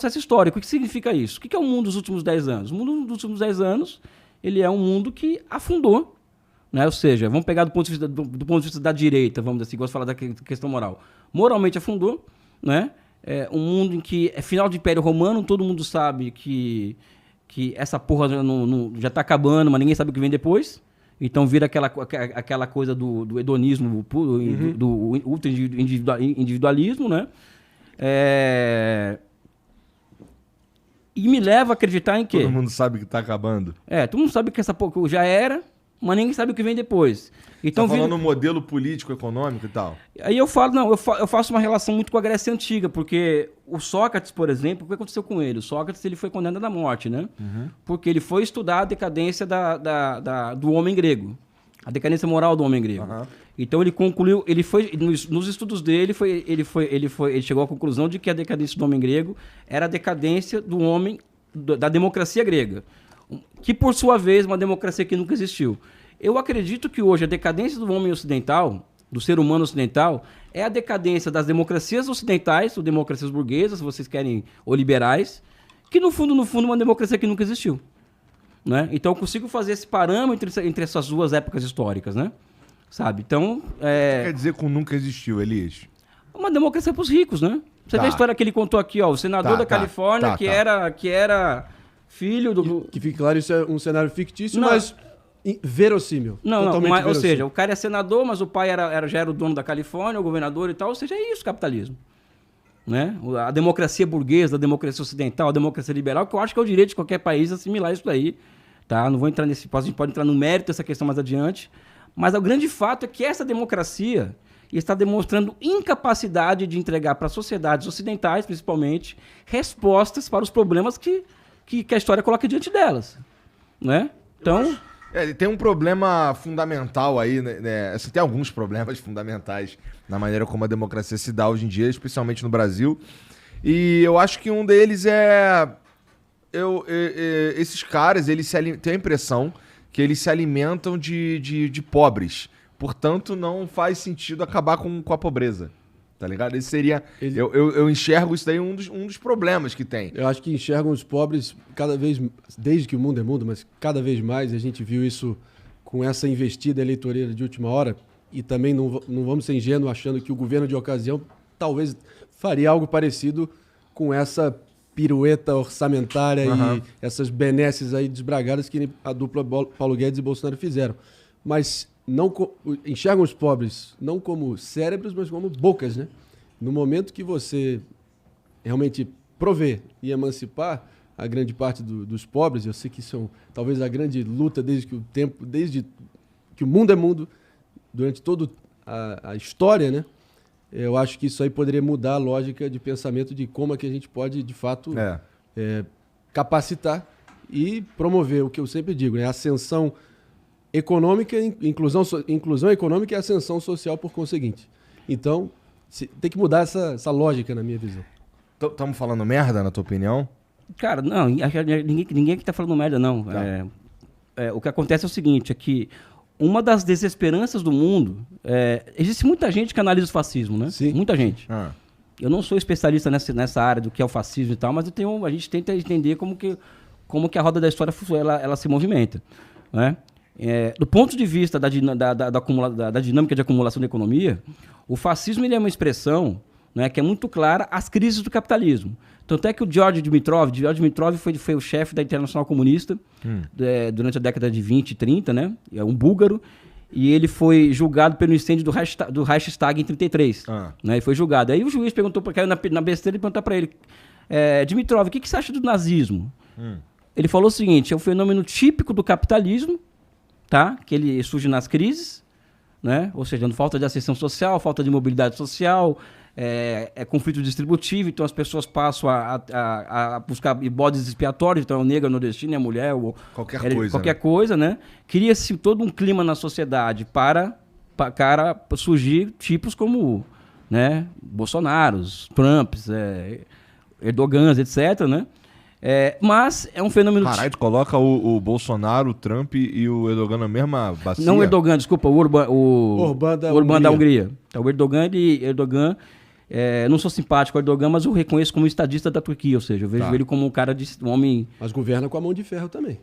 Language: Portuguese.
processo histórico. O que significa isso? O que é o mundo dos últimos 10 anos? O mundo dos últimos 10 anos, ele é um mundo que afundou, né? Ou seja, vamos pegar do ponto de vista da direita, vamos dizer assim, gosto de falar da questão moral. Moralmente afundou, né? É um mundo em que é final de Império Romano, todo mundo sabe que essa porra já está acabando, mas ninguém sabe o que vem depois. Então vira aquela coisa do hedonismo puro, do ultra-individualismo, né? E me leva a acreditar em quê? Todo mundo sabe que está acabando. Todo mundo sabe que essa porra já era, mas ninguém sabe o que vem depois. Então, tá falando modelo político, econômico e tal? Aí eu falo, não, eu faço uma relação muito com a Grécia Antiga, porque o Sócrates, por exemplo, o que aconteceu com ele? O Sócrates ele foi condenado à morte, né? Porque ele foi estudar a decadência do homem grego, a decadência moral do homem grego. Então ele concluiu, ele foi nos estudos dele, ele chegou à conclusão de que a decadência do homem grego era a decadência do homem, da democracia grega, que por sua vez é uma democracia que nunca existiu. Eu acredito que hoje a decadência do homem ocidental, do ser humano ocidental, é a decadência das democracias ocidentais, ou democracias burguesas, se vocês querem, ou liberais, que no fundo, é uma democracia que nunca existiu. Né? Então eu consigo fazer esse parâmetro entre essas duas épocas históricas, né? Sabe? Então, O que quer dizer que nunca existiu, Elias? Uma democracia para os ricos, né? Você vê a história que ele contou aqui, ó, o senador da Califórnia, que era filho do... Que fique claro, isso é um cenário fictício, mas verossímil. Ou seja, o cara é senador, mas o pai já era o dono da Califórnia, o governador e tal, ou seja, é isso o capitalismo. Né? A democracia burguesa, a democracia ocidental, a democracia liberal, que eu acho que é o direito de qualquer país assimilar isso daí. Tá? Não vou entrar nesse ponto, a gente pode entrar no mérito dessa questão mais adiante, mas o grande fato é que essa democracia está demonstrando incapacidade de entregar para as sociedades ocidentais, principalmente, respostas para os problemas que a história coloca diante delas. Né? Então... tem um problema fundamental aí, né? Assim, tem alguns problemas fundamentais na maneira como a democracia se dá hoje em dia, especialmente no Brasil. E eu acho que um deles esses caras, eles têm a impressão que eles se alimentam de pobres. Portanto, não faz sentido acabar com a pobreza. Tá ligado? Esse seria... Eu enxergo isso daí um dos problemas que tem. Eu acho que enxergam os pobres cada vez... Desde que o mundo é mundo, mas cada vez mais. A gente viu isso com essa investida eleitoreira de última hora. E também não vamos ser ingênuos achando que o governo de ocasião talvez faria algo parecido com essa pirueta orçamentária e essas benesses aí desbragadas que a dupla Paulo Guedes e Bolsonaro fizeram. Mas... enxergam os pobres não como cérebros, mas como bocas, né? No momento que você realmente prover e emancipar a grande parte dos pobres, eu sei que isso é talvez a grande luta desde que o mundo é mundo, durante toda a história, né? Eu acho que isso aí poderia mudar a lógica de pensamento de como é que a gente pode, de fato, capacitar e promover o que eu sempre digo, né? Ascensão econômica, inclusão econômica e ascensão social por conseguinte. Então, tem que mudar essa lógica, na minha visão. Estamos falando merda, na tua opinião? Cara, não, ninguém aqui tá falando merda, não. Tá. O que acontece é o seguinte, é que uma das desesperanças do mundo... existe muita gente que analisa o fascismo, né? Sim. Muita gente. Eu não sou especialista nessa área do que é o fascismo e tal, mas a gente tenta entender como que a roda da história ela se movimenta, né? Do ponto de vista da dinâmica de acumulação da economia, o fascismo ele é uma expressão, né, que é muito clara às crises do capitalismo. Tanto é que o George Dimitrov foi o chefe da Internacional Comunista durante a década de 20 e 30, né? É um búlgaro, e ele foi julgado pelo incêndio do Reichstag em 33. Né? Ele foi julgado. Aí o juiz caiu na besteira e perguntou para ele, Dimitrov, o que você acha do nazismo? Ele falou o seguinte, é um fenômeno típico do capitalismo, tá? Que ele surge nas crises, né? Ou seja, falta de ascensão social, falta de mobilidade social, conflito distributivo, então as pessoas passam a buscar bodes expiatórios, então é o negro, o nordestino, a mulher, qualquer coisa, né? Cria-se todo um clima na sociedade para surgir tipos como, né, Bolsonaros, Trumps, Erdogans, etc., né? Mas é um fenômeno... Caralho, tu coloca o Bolsonaro, o Trump e o Erdogan na mesma bacia? Não o Erdogan, desculpa, o Orbán da Hungria. Então, o Erdogan, não sou simpático ao Erdogan, mas eu reconheço como estadista da Turquia, ou seja, eu vejo Tá. ele como um cara um homem... Mas governa com a mão de ferro também.